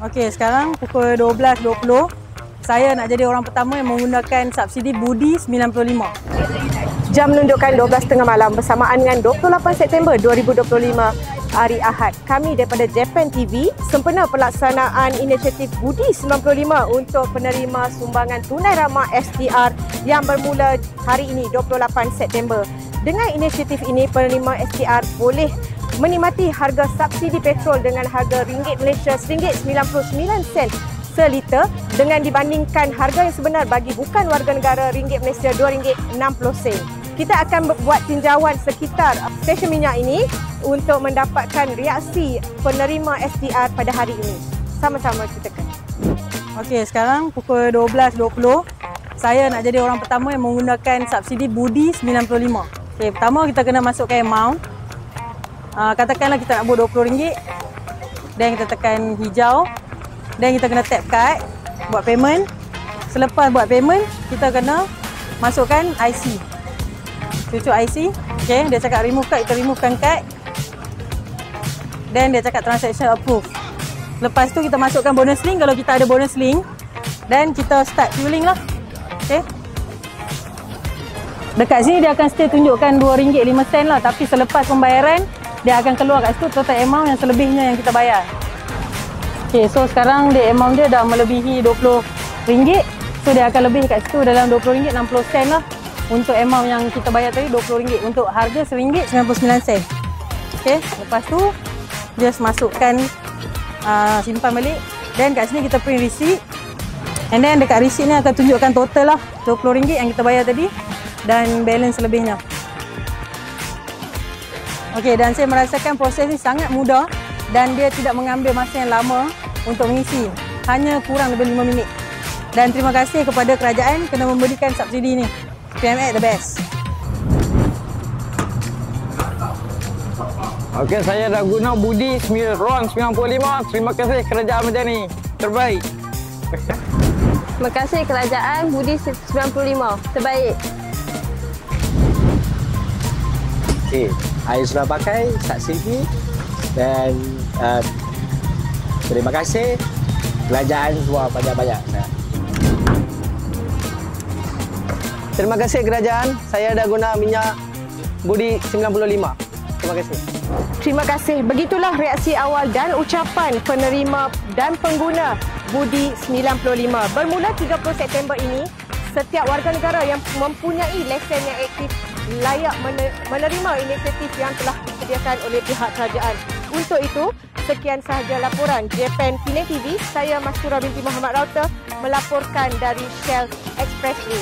Okey, sekarang pukul 12.20. Saya nak jadi orang pertama yang menggunakan subsidi Budi 95. Jam menunjukkan 12.30 malam bersamaan dengan 28 September 2025 hari Ahad. Kami daripada Japan TV sempena pelaksanaan inisiatif Budi 95 untuk penerima sumbangan tunai ramah SDR yang bermula hari ini 28 September. Dengan inisiatif ini, penerima SDR boleh menikmati harga subsidi petrol dengan harga ringgit Malaysia RM1.99 seliter dengan dibandingkan harga yang sebenar bagi bukan warga negara ringgit Malaysia RM2.60. Kita akan buat tinjauan sekitar stesen minyak ini untuk mendapatkan reaksi penerima SDR pada hari ini. Sama-sama kita kan. Okey, sekarang pukul 12.20. Saya nak jadi orang pertama yang menggunakan subsidi Budi 95. Okey, pertama kita kena masukkan amount. Katakanlah kita nak buat RM20. Dan kita tekan hijau. Dan kita kena tap card, buat payment. Selepas buat payment, kita kena masukkan IC. Cucuk IC. Okay, dia cakap remove card, kita removekan card. Dan dia cakap transaction approve. Lepas tu kita masukkan bonus link kalau kita ada bonus link. Dan kita start fueling lah. Okay. Dekat sini dia akan still tunjukkan RM2.05 lah. Tapi selepas pembayaran, dia akan keluar kat situ total amount yang selebihnya yang kita bayar. Okay, so sekarang dia amount dia dah melebihi RM20. So dia akan lebih kat situ dalam RM20.60 lah. Untuk amount yang kita bayar tadi RM20. Untuk harga RM1.99. Okay, lepas tu just masukkan simpan balik. Dan kat sini kita print receipt. And then dekat receipt ni akan tunjukkan total lah RM20 yang kita bayar tadi. Dan balance lebihnya. Okay, dan saya merasakan proses ni sangat mudah. Dan dia tidak mengambil masa yang lama untuk mengisi. Hanya kurang lebih 5 minit. Dan terima kasih kepada kerajaan kena memberikan subsidi ni. PMX the best. Okey, saya dah guna Budi RON 95. Terima kasih kerajaan Madani. Terbaik. Terima kasih kerajaan Budi 95. Terbaik. Okey, saya sudah pakai subsidi dan terima kasih kerajaan semua banyak-banyak. Terima kasih kerajaan, saya dah guna minyak Budi 95. Terima kasih. Terima kasih. Begitulah reaksi awal dan ucapan penerima dan pengguna Budi 95. Bermula 30 September ini, setiap warga negara yang mempunyai lesen yang aktif layak menerima inisiatif yang telah disediakan oleh pihak kerajaan. Untuk itu, sekian sahaja laporan Japan TV. Saya Mastura binti Muhammad Rauter melaporkan dari Shell Expressway.